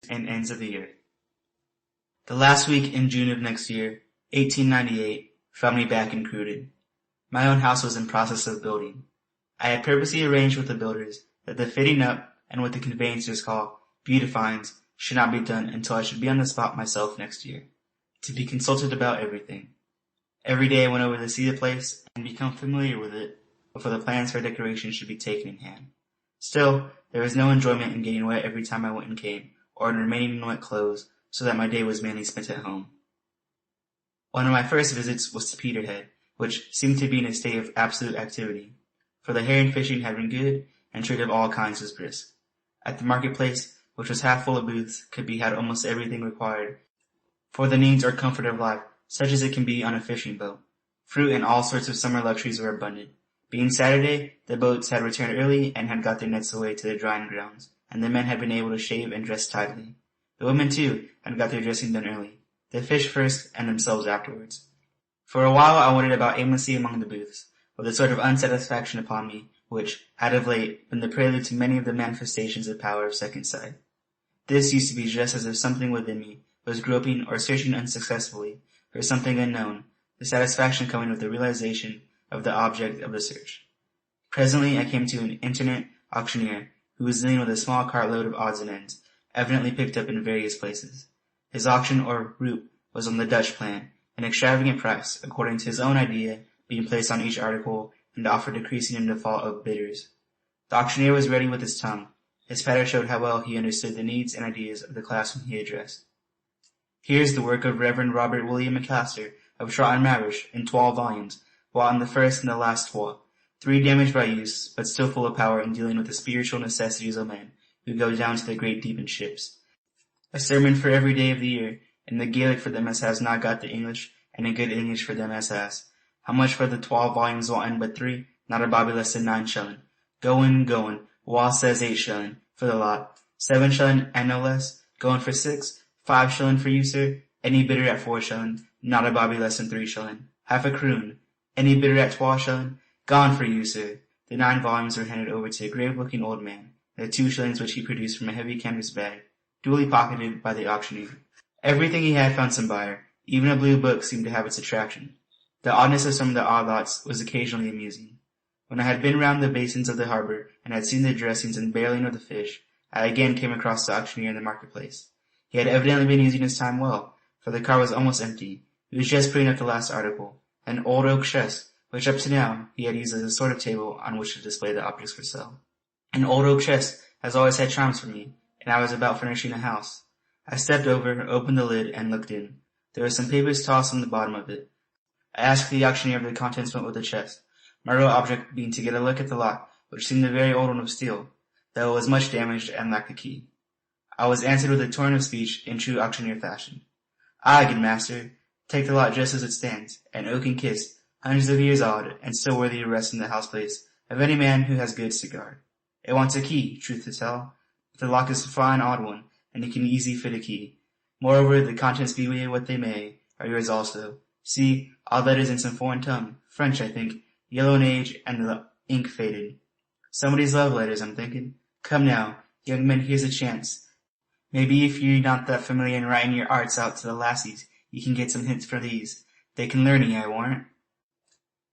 and ends of the earth. The last week in June of next year, 1898, found me back in Cruden. My own house was in process of building. I had purposely arranged with the builders that the fitting up and what the conveyancers call beautifyings should not be done until I should be on the spot myself next year, to be consulted about everything. Every day I went over to see the place and become familiar with it before the plans for decoration should be taken in hand. Still, there was no enjoyment in getting wet every time I went and came, or in remaining in wet clothes, so that my day was mainly spent at home. One of my first visits was to Peterhead, which seemed to be in a state of absolute activity, for the herring fishing had been good, and trade of all kinds was brisk. At the marketplace, which was half full of booths, could be had almost everything required for the needs or comfort of life, such as it can be on a fishing boat. Fruit and all sorts of summer luxuries were abundant. Being Saturday, the boats had returned early and had got their nets away to the drying grounds, and the men had been able to shave and dress tidily. The women, too, had got their dressing done early. The fish first, and themselves afterwards. For a while I wandered about aimlessly among the booths, with a sort of unsatisfaction upon me, which had of late been the prelude to many of the manifestations of power of second sight. This used to be just as if something within me was groping or searching unsuccessfully for something unknown, the satisfaction coming with the realization of the object of the search. Presently I came to an itinerant auctioneer who was dealing with a small cartload of odds and ends, evidently picked up in various places. His auction or route was on the Dutch plan, an extravagant price, according to his own idea, being placed on each article and offer decreasing in default of bidders. The auctioneer was ready with his tongue. His patter showed how well he understood the needs and ideas of the class whom he addressed. Here is the work of Reverend Robert William McAllister of Trot and Mavish in 12 volumes, while in the first and the last 4, 3 damaged by use, but still full of power in dealing with the spiritual necessities of men who go down to the great deep in ships. A sermon for every day of the year, in the Gaelic for them as has not got the English, and in good English for them as has. How much for the 12 volumes will end but 3? Not a bobby less than 9 shillin'. Goin'. Wall says 8 shillin' for the lot. 7 shillin' and no less. Goin' for 6. 5 shillin' for you, sir. Any bidder at 4 shillin'. Not a bobby less than 3 shillin'. Half a croon. Any bidder at 12 shillin'. Gone for you, sir. The 9 volumes were handed over to a grave-looking old man, the 2 shillings which he produced from a heavy canvas bag, duly pocketed by the auctioneer. Everything he had found some buyer. Even a blue book seemed to have its attraction. The oddness of some of the odd lots was occasionally amusing. When I had been round the basins of the harbor and had seen the dressings and barreling of the fish, I again came across the auctioneer in the marketplace. He had evidently been using his time well, for the car was almost empty. He was just putting up the last article, an old oak chest, which up to now he had used as a sort of table on which to display the objects for sale. An old oak chest has always had charms for me, and I was about furnishing a house. I stepped over, opened the lid, and looked in. There were some papers tossed on the bottom of it. I asked the auctioneer if the contents went with the chest, my real object being to get a look at the lock, which seemed a very old one of steel, though it was much damaged and lacked a key. I was answered with a torrent of speech in true auctioneer fashion. "Aye, good master, take the lot just as it stands, an oak and kist, hundreds of years odd, and still worthy of rest in the house place of any man who has goods to guard. It wants a key, truth to tell, but the lock is a fine odd one, and it can easy fit a key. Moreover, the contents be what they may, are yours also. See, all that is in some foreign tongue, French, I think, yellow in age, and the ink faded. Somebody's love letters, I'm thinking. Come now, young men, here's a chance. Maybe if you're not that familiar in writing your arts out to the lassies, you can get some hints for these. They can learn ye, I warrant."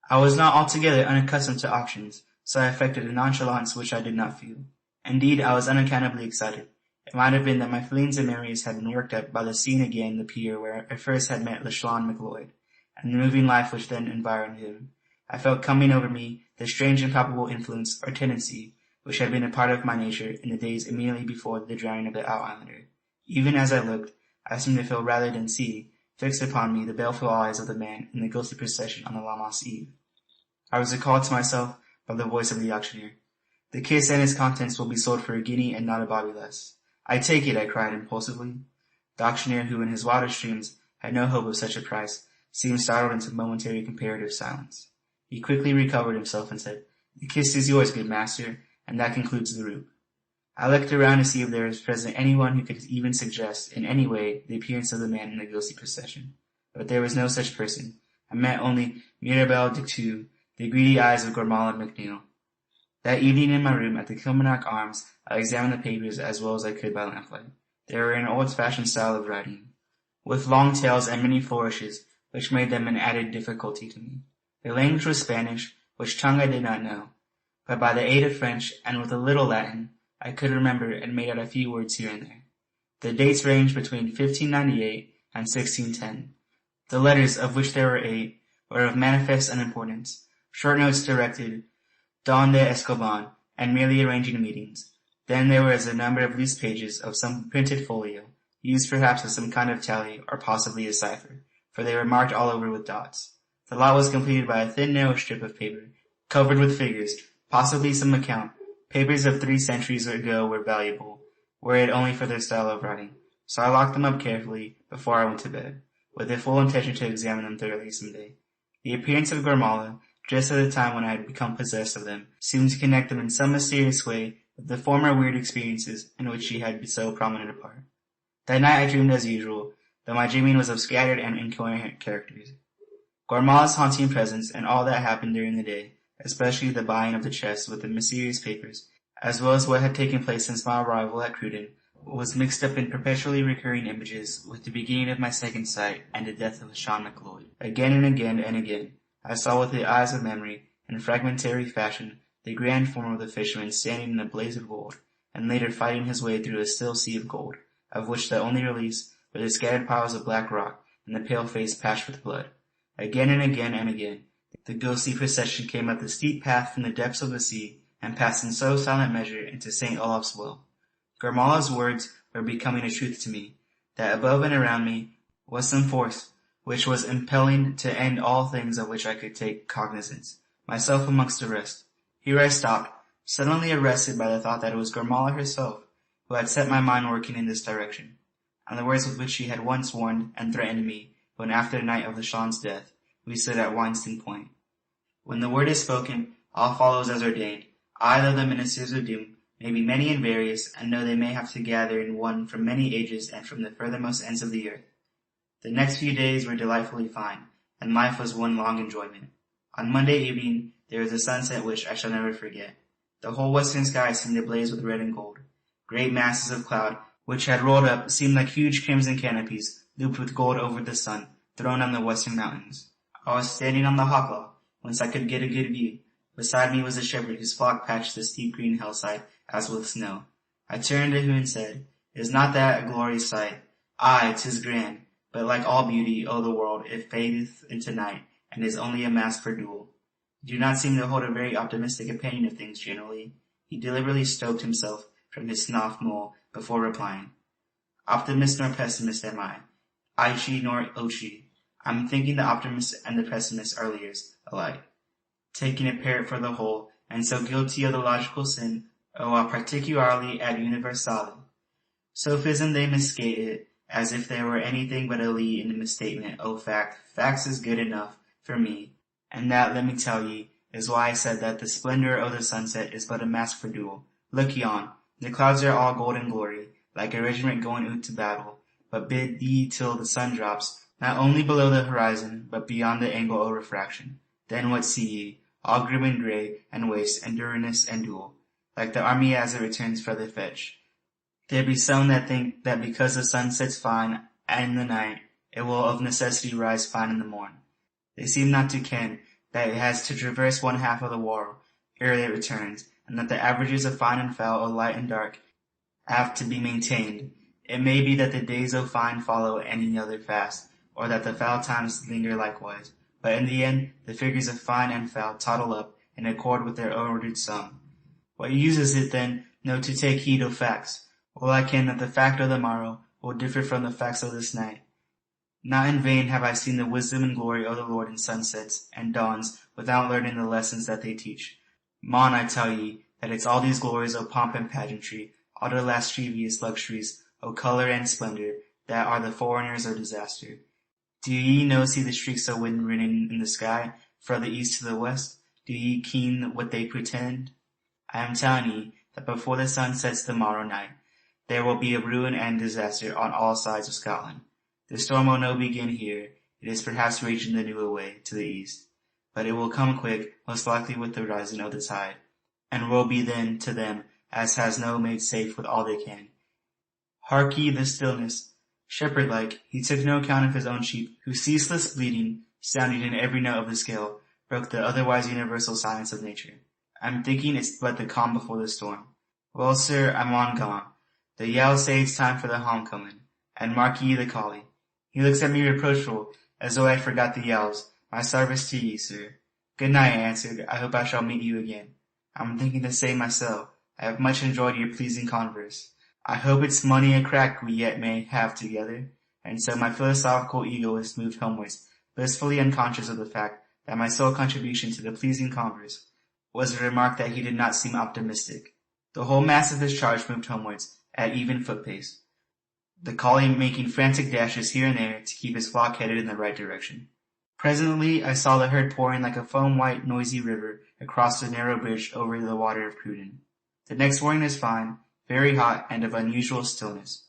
I was not altogether unaccustomed to auctions, so I affected a nonchalance which I did not feel. Indeed, I was unaccountably excited. It might have been that my feelings and memories had been worked up by the scene again the pier where I first had met L'Echelon McLeod, and the moving life which then environed him. I felt coming over me the strange and palpable influence or tendency which had been a part of my nature in the days immediately before the drowning of the Out-Islander. Even as I looked, I seemed to feel rather than see fixed upon me the baleful eyes of the man in the ghostly procession on the Lammas Eve. I was recalled to myself by the voice of the auctioneer. "The kist and its contents will be sold for a guinea and not a bobby less." "I take it," I cried impulsively. The auctioneer, who in his wildest dreams had no hope of such a price, seemed startled into momentary comparative silence. He quickly recovered himself and said, "The kist is yours, good master, and that concludes the route." I looked around to see if there was present anyone who could even suggest, in any way, the appearance of the man in the ghostly procession. But there was no such person. I met only Mirabelle Dictu, the greedy eyes of Gormala McNeil. That evening in my room at the Kilmarnock Arms, I examined the papers as well as I could by lamplight. They were an old-fashioned style of writing, with long tails and many flourishes, which made them an added difficulty to me. Their language was Spanish, which tongue I did not know, but by the aid of French, and with a little Latin, I could remember and made out a few words here and there. The dates ranged between 1598 and 1610. The letters, of which there were 8, were of manifest unimportance, short notes directed Donde Escoban, and merely arranging meetings. Then there was a number of loose pages of some printed folio, used perhaps as some kind of tally, or possibly a cipher, for they were marked all over with dots. The lot was completed by a thin narrow strip of paper, covered with figures, possibly some account. Papers of 3 centuries ago were valuable, were it only for their style of writing, so I locked them up carefully before I went to bed, with the full intention to examine them thoroughly some day. The appearance of Gormala, just at the time when I had become possessed of them, seemed to connect them in some mysterious way with the former weird experiences in which she had so prominent a part. That night I dreamed as usual, though my dreaming was of scattered and incoherent characters. Gormala's haunting presence and all that happened during the day, especially the buying of the chest with the mysterious papers, as well as what had taken place since my arrival at Cruden, was mixed up in perpetually recurring images with the beginning of my second sight and the death of Sean McLeod. Again and again and again, I saw with the eyes of memory, in fragmentary fashion, the grand form of the fisherman standing in a blaze of gold, and later fighting his way through a still sea of gold, of which the only release were the scattered piles of black rock and the pale face patched with blood. Again and again and again, the ghostly procession came up the steep path from the depths of the sea, and passed in so silent measure into St. Olaf's well. Gormala's words were becoming a truth to me, that above and around me was some force which was impelling to end all things of which I could take cognizance, myself amongst the rest. Here I stopped, suddenly arrested by the thought that it was Gormala herself who had set my mind working in this direction, and the words with which she had once warned and threatened me when after the night of the Sean's death we stood at Weinstein Point. When the word is spoken, all follows as ordained. I, though the ministers of doom, may be many and various, and know they may have to gather in one from many ages and from the furthermost ends of the earth. The next few days were delightfully fine, and life was one long enjoyment. On Monday evening there was a sunset which I shall never forget. The whole western sky seemed ablaze with red and gold. Great masses of cloud, which had rolled up, seemed like huge crimson canopies, looped with gold over the sun, thrown on the western mountains. I was standing on the Hawklaw, whence I could get a good view. Beside me was a shepherd whose flock patched the steep green hillside as with snow. I turned to him and said, "Is not that a glorious sight? Aye, 'tis grand, but like all beauty, O the world, it fadeth into night, and is only a mask for duel." You do not seem to hold a very optimistic opinion of things generally. He deliberately stoked himself from his snuff mull before replying. Optimist nor pessimist am I. Aichi nor Ochi. I'm thinking the optimist and the pessimist are leaders alike, taking a parrot for the whole, and so guilty of the logical sin, o particularly ad universale. Sophism they misstate it, as if there were anything but a lee in the misstatement. O fact, facts is good enough for me, and that, let me tell ye, is why I said that the splendor of the sunset is but a mask for duel. Look yon, the clouds are all golden glory, like a regiment going out to battle, but bid ye till the sun drops, not only below the horizon, but beyond the angle of refraction. Then what see ye? All grim and grey, and waste, and duriness, and duel, like the army as it returns for the fetch. There be some that think that because the sun sets fine in the night, it will of necessity rise fine in the morn. They seem not to ken that it has to traverse one half of the world ere it returns, and that the averages of fine and foul, of light and dark, have to be maintained. It may be that the days of fine follow any other fast, or that the foul times linger likewise, but in the end the figures of fine and foul toddle up in accord with their ordered sum. What use is it then no to take heed of facts? Well I ken that the fact of the morrow will differ from the facts of this night. Not in vain have I seen the wisdom and glory of the Lord in sunsets and dawns without learning the lessons that they teach. Mon, I tell ye, that it's all these glories of pomp and pageantry, all the lascivious luxuries of colour and splendour, that are the foreigners of disaster. Do ye no see the streaks of wind running in the sky, from the east to the west? Do ye ken what they pretend? I am telling ye, that before the sun sets the morrow night, there will be a ruin and disaster on all sides of Scotland. The storm will no begin here, it is perhaps raging the new away to the east, but it will come quick, most likely with the rising of the tide, and will be then to them as has no made safe with all they can. Hark ye the stillness. Shepherd-like, he took no account of his own sheep, whose ceaseless bleating, sounding in every note of the scale, broke the otherwise universal silence of nature. I'm thinking it's but the calm before the storm. Well, sir, I'm on gone. The yell say it's time for the homecoming. And mark ye the collie. He looks at me reproachful, as though I forgot the yells. My service to ye, sir. Good night, I answered. I hope I shall meet you again. I'm thinking to say myself, I have much enjoyed your pleasing converse. I hope it's money a crack we yet may have together. And so my philosophical egoist moved homewards, blissfully unconscious of the fact that my sole contribution to the pleasing converse was a remark that he did not seem optimistic. The whole mass of his charge moved homewards at even foot pace, the collie making frantic dashes here and there to keep his flock headed in the right direction. Presently I saw the herd pouring like a foam-white, noisy river across the narrow bridge over the water of Cruden. The next morning is fine, very hot, and of unusual stillness.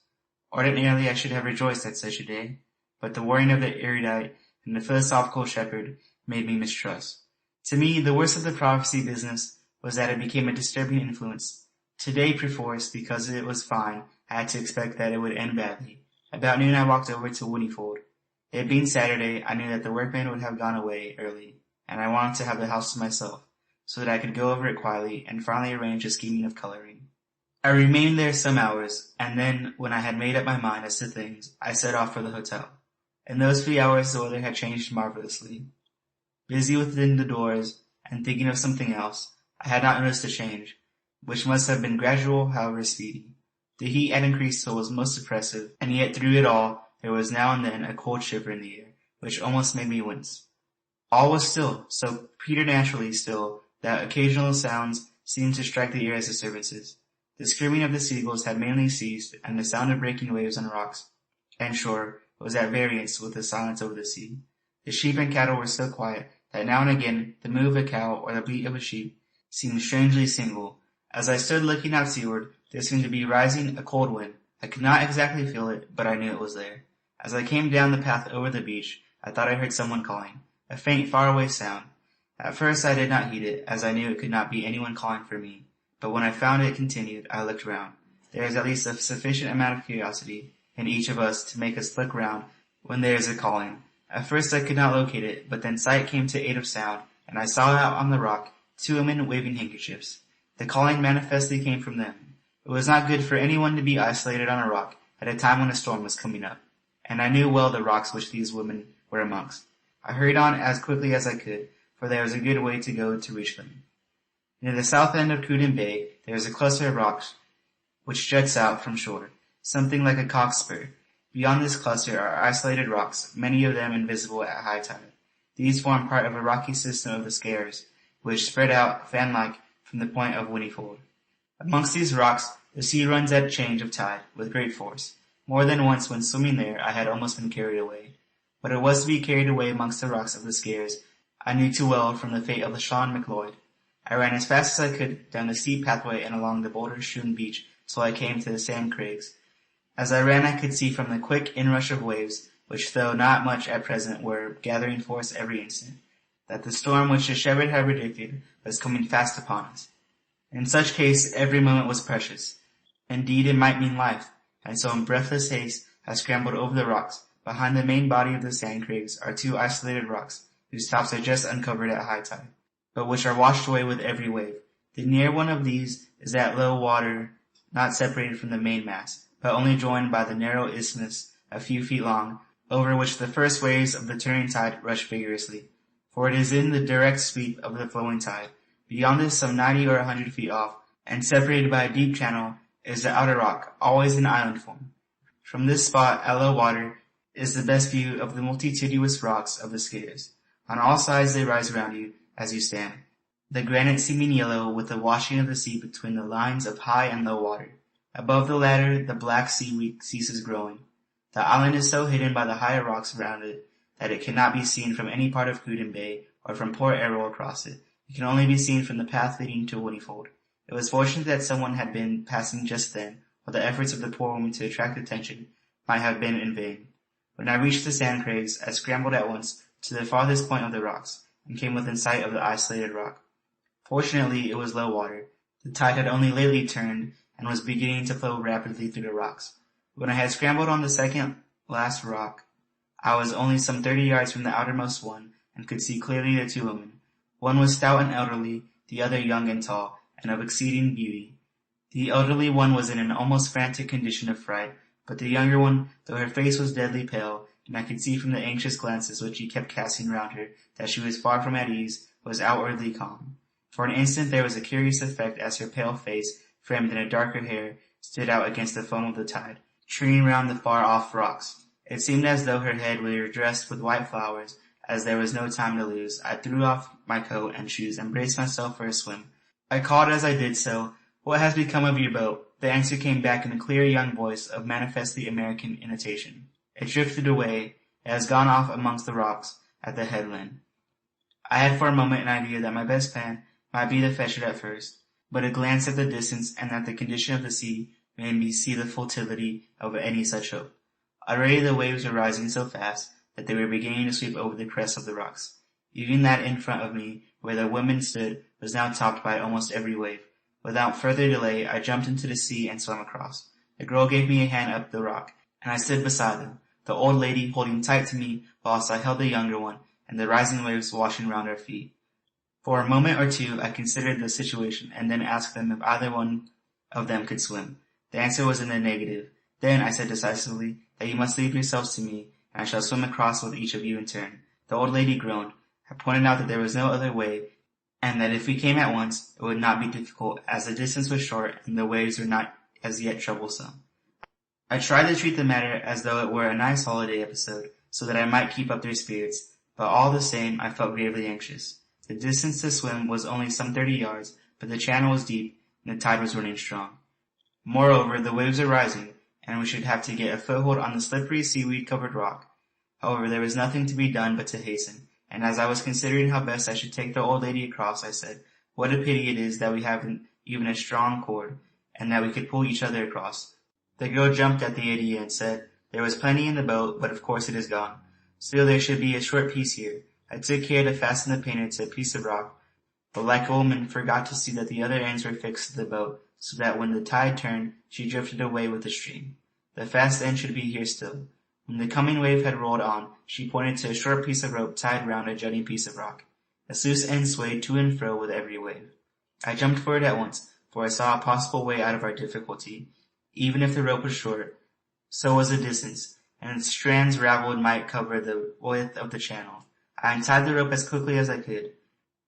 Ordinarily I should have rejoiced at such a day, but the warning of the erudite and the philosophical shepherd made me mistrust. To me, the worst of the prophecy business was that it became a disturbing influence. Today, perforce, because it was fine, I had to expect that it would end badly. About noon I walked over to Whinnyfold. It being Saturday, I knew that the workmen would have gone away early, and I wanted to have the house to myself, so that I could go over it quietly and finally arrange a scheming of coloring. I remained there some hours, and then, when I had made up my mind as to things, I set off for the hotel. In those few hours the weather had changed marvelously. Busy within the doors, and thinking of something else, I had not noticed the change, which must have been gradual, however speedy. The heat had increased till it was most oppressive, and yet through it all there was now and then a cold shiver in the air, which almost made me wince. All was still, so preternaturally still, that occasional sounds seemed to strike the ear as disturbances. The screaming of the seagulls had mainly ceased, and the sound of breaking waves on rocks and shore was at variance with the silence over the sea. The sheep and cattle were so quiet that now and again the moo of a cow or the bleat of a sheep seemed strangely single. As I stood looking out seaward, there seemed to be rising a cold wind. I could not exactly feel it, but I knew it was there. As I came down the path over the beach, I thought I heard someone calling, a faint, far-away sound. At first I did not heed it, as I knew it could not be anyone calling for me. But when I found it continued, I looked round. There is at least a sufficient amount of curiosity in each of us to make us look round when there is a calling. At first I could not locate it, but then sight came to aid of sound, and I saw out on the rock 2 women waving handkerchiefs. The calling manifestly came from them. It was not good for anyone to be isolated on a rock at a time when a storm was coming up, and I knew well the rocks which these women were amongst. I hurried on as quickly as I could, for there was a good way to go to reach them. Near the south end of Cruden Bay there is a cluster of rocks which juts out from shore, something like a cock's spur. Beyond this cluster are isolated rocks, many of them invisible at high tide. These form part of a rocky system of the Skares, which spread out fan-like from the point of Whinnyfold. Amongst these rocks the sea runs at change of tide with great force. More than once when swimming there I had almost been carried away. What it was to be carried away amongst the rocks of the Skares I knew too well from the fate of the Sean McLeod. I ran as fast as I could down the steep pathway and along the boulder-strewn beach till I came to the sand crags. As I ran I could see from the quick inrush of waves, which though not much at present were gathering force every instant, that the storm which the shepherd had predicted was coming fast upon us. In such case every moment was precious. Indeed it might mean life, and so in breathless haste I scrambled over the rocks. Behind the main body of the sand crags are 2 isolated rocks, whose tops are just uncovered at high tide, but which are washed away with every wave. The near one of these is at low water, not separated from the main mass, but only joined by the narrow isthmus a few feet long, over which the first waves of the turning tide rush vigorously, for it is in the direct sweep of the flowing tide. Beyond this, some 90 or 100 feet off, and separated by a deep channel, is the outer rock, always in island form. From this spot, at low water, is the best view of the multitudinous rocks of the Skares. On all sides they rise around you as you stand, the granite seeming yellow with the washing of the sea between the lines of high and low water. Above the latter the black seaweed ceases growing. The island is so hidden by the higher rocks around it that it cannot be seen from any part of Cruden Bay or from Port Errol across it. It can only be seen from the path leading to Whinnyfold. It was fortunate that someone had been passing just then, or the efforts of the poor woman to attract attention might have been in vain. When I reached the sand crags, I scrambled at once to the farthest point of the rocks, and came within sight of the isolated rock. Fortunately it was low water. The tide had only lately turned, and was beginning to flow rapidly through the rocks. When I had scrambled on the second last rock, I was only some 30 yards from the outermost one, and could see clearly the two women. One was stout and elderly, the other young and tall, and of exceeding beauty. The elderly one was in an almost frantic condition of fright, but the younger one, though her face was deadly pale, and I could see from the anxious glances which she kept casting round her that she was far from at ease, was outwardly calm. For an instant there was a curious effect as her pale face, framed in a darker hair, stood out against the foam of the tide, streaming round the far-off rocks. It seemed as though her head were dressed with white flowers. As there was no time to lose, I threw off my coat and shoes and braced myself for a swim. I called as I did so, "What has become of your boat?" The answer came back in a clear young voice of manifestly American intonation. "It drifted away. It has gone off amongst the rocks at the headland." I had for a moment an idea that my best plan might be to fetch it at first, but a glance at the distance and at the condition of the sea made me see the futility of any such hope. Already the waves were rising so fast that they were beginning to sweep over the crest of the rocks. Even that in front of me, where the women stood, was now topped by almost every wave. Without further delay, I jumped into the sea and swam across. The girl gave me a hand up the rock, and I stood beside them, the old lady holding tight to me whilst I held the younger one, and the rising waves washing round our feet. For a moment or two I considered the situation, and then asked them if either one of them could swim. The answer was in the negative. "Then," I said decisively, "that you must leave yourselves to me, and I shall swim across with each of you in turn." The old lady groaned. I pointed out that there was no other way, and that if we came at once, it would not be difficult, as the distance was short and the waves were not as yet troublesome. I tried to treat the matter as though it were a nice holiday episode, so that I might keep up their spirits, but all the same I felt gravely anxious. The distance to swim was only some 30 yards, but the channel was deep, and the tide was running strong. Moreover, the waves were rising, and we should have to get a foothold on the slippery seaweed-covered rock. However, there was nothing to be done but to hasten, and as I was considering how best I should take the old lady across, I said, "What a pity it is that we haven't even a strong cord, and that we could pull each other across." The girl jumped at the idea and said, "There was plenty in the boat, but of course it is gone. Still there should be a short piece here." I took care to fasten the painter to a piece of rock, but like a woman forgot to see that the other ends were fixed to the boat, so that when the tide turned, she drifted away with the stream. The fast end should be here still. When the coming wave had rolled on, she pointed to a short piece of rope tied round a jutting piece of rock. Its loose end swayed to and fro with every wave. I jumped for it at once, for I saw a possible way out of our difficulty. Even if the rope was short, so was the distance, and its strands ravelled might cover the width of the channel. I untied the rope as quickly as I could.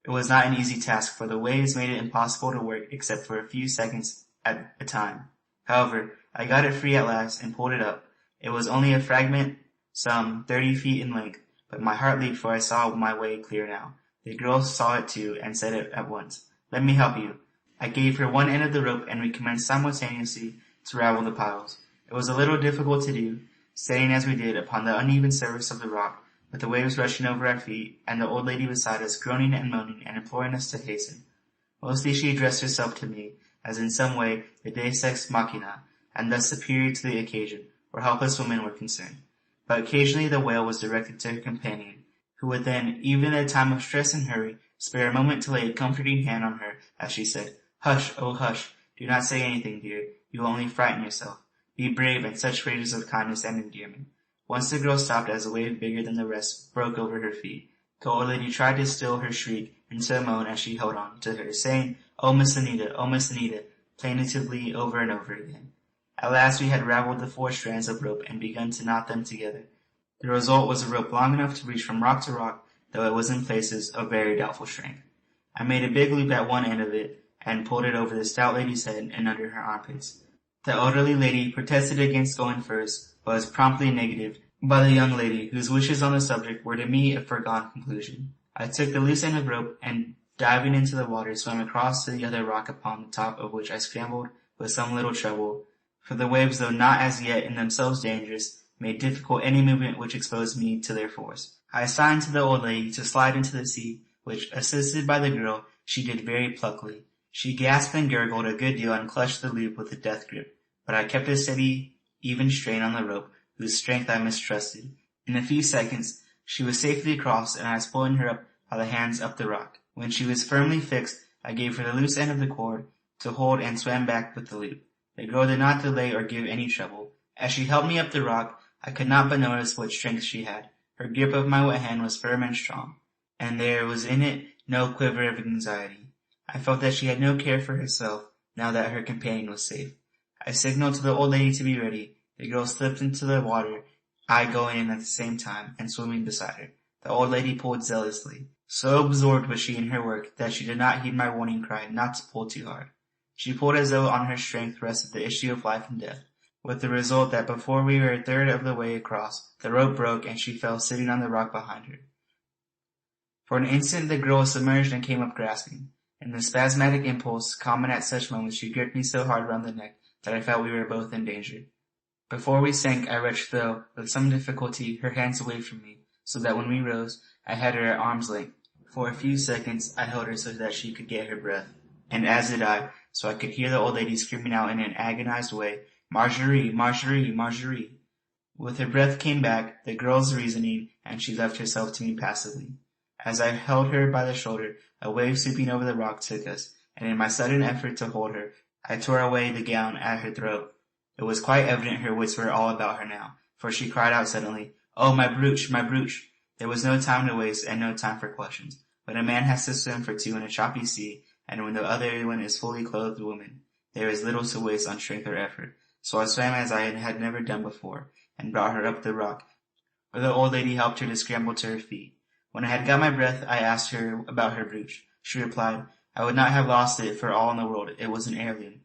It was not an easy task, for the waves made it impossible to work except for a few seconds at a time. However, I got it free at last and pulled it up. It was only a fragment some 30 feet in length, but my heart leaped, for I saw my way clear now. The girl saw it too, and said it at once, "Let me help you." I gave her one end of the rope, and we commenced simultaneously to ravel the piles. It was a little difficult to do, standing as we did upon the uneven surface of the rock, with the waves rushing over our feet, and the old lady beside us groaning and moaning and imploring us to hasten. Mostly she addressed herself to me, as in some way the deus ex machina, and thus superior to the occasion, where helpless women were concerned. But occasionally the wail was directed to her companion, who would then, even in a time of stress and hurry, spare a moment to lay a comforting hand on her, as she said, "Hush, oh hush, do not say anything, dear, you will only frighten yourself. Be brave," and such phrases of kindness and endearment. Once the girl stopped as a wave bigger than the rest broke over her feet. The old lady tried to still her shriek into a moan as she held on to her, saying, "Oh, Miss Anita, oh, Miss Anita," plaintively over and over again. At last we had ravelled the 4 strands of rope and begun to knot them together. The result was a rope long enough to reach from rock to rock, though it was in places of very doubtful strength. I made a big loop at one end of it and pulled it over the stout lady's head and under her armpits. The elderly lady protested against going first, but was promptly negatived by the young lady, whose wishes on the subject were to me a foregone conclusion. I took the loose end of rope and, diving into the water, swam across to the other rock, upon the top of which I scrambled with some little trouble, for the waves, though not as yet in themselves dangerous, made difficult any movement which exposed me to their force. I signed to the old lady to slide into the sea, which, assisted by the girl, she did very pluckily. She gasped and gurgled a good deal and clutched the loop with a death grip, but I kept a steady, even strain on the rope, whose strength I mistrusted. In a few seconds she was safely across, and I was pulling her up by the hands up the rock. When she was firmly fixed, I gave her the loose end of the cord to hold and swam back with the loop. The girl did not delay or give any trouble. As she helped me up the rock, I could not but notice what strength she had. Her grip of my wet hand was firm and strong, and there was in it no quiver of anxiety. I felt that she had no care for herself now that her companion was safe. I signaled to the old lady to be ready. The girl slipped into the water, I going in at the same time and swimming beside her. The old lady pulled zealously. So absorbed was she in her work that she did not heed my warning cry not to pull too hard. She pulled as though on her strength rested the issue of life and death, with the result that before we were a third of the way across, the rope broke and she fell sitting on the rock behind her. For an instant the girl was submerged and came up grasping. In the spasmodic impulse common at such moments, she gripped me so hard round the neck that I felt we were both in danger. Before we sank, I wrenched, though with some difficulty, her hands away from me, so that when we rose, I had her at arm's length. For a few seconds I held her so that she could get her breath, and as did I, so I could hear the old lady screaming out in an agonized way, "Marjorie, Marjorie, Marjorie!" With her breath came back the girl's reasoning, and she left herself to me passively. As I held her by the shoulder, a wave sweeping over the rock took us, and in my sudden effort to hold her, I tore away the gown at her throat. It was quite evident her wits were all about her now, for she cried out suddenly, "Oh, my brooch, my brooch!" There was no time to waste and no time for questions. When a man has to swim for two in a choppy sea, and when the other one is fully clothed woman, there is little to waste on strength or effort. So I swam as I had never done before, and brought her up the rock, where the old lady helped her to scramble to her feet. When I had got my breath, I asked her about her brooch. She replied, "I would not have lost it for all in the world. It was an heirloom."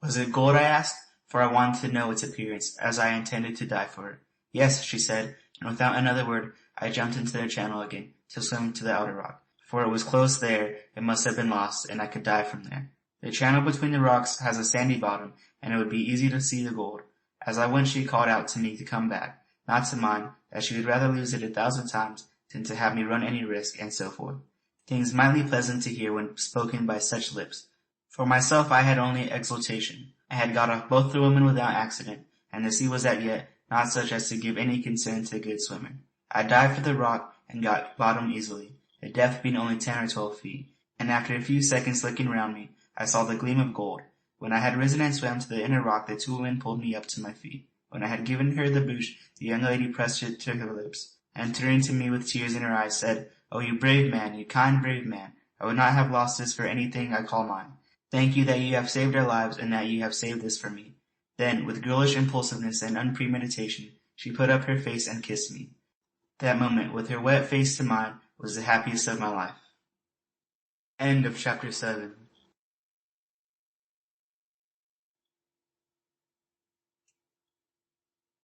"Was it gold?" I asked, for I wanted to know its appearance, as I intended to die for her. "Yes," she said, and without another word, I jumped into the channel again, to swim to the outer rock. For it was close there, it must have been lost, and I could die from there. The channel between the rocks has a sandy bottom, and it would be easy to see the gold. As I went she called out to me to come back, not to mine, that she would rather lose it 1,000 times than to have me run any risk, and so forth. Things mightily pleasant to hear when spoken by such lips. For myself I had only exultation. I had got off both the women without accident, and the sea was as yet not such as to give any concern to a good swimmer. I dived for the rock and got bottom easily, the depth being only 10 or 12 feet, and after a few seconds looking round me, I saw the gleam of gold. When I had risen and swam to the inner rock, the two women pulled me up to my feet. When I had given her the brooch, the young lady pressed it to her lips, and turning to me with tears in her eyes, said, "Oh, you brave man, you kind, brave man! I would not have lost this for anything I call mine. Thank you that you have saved our lives, and that you have saved this for me." Then, with girlish impulsiveness and unpremeditation, she put up her face and kissed me. That moment, with her wet face to mine, was the happiest of my life. End of chapter 7.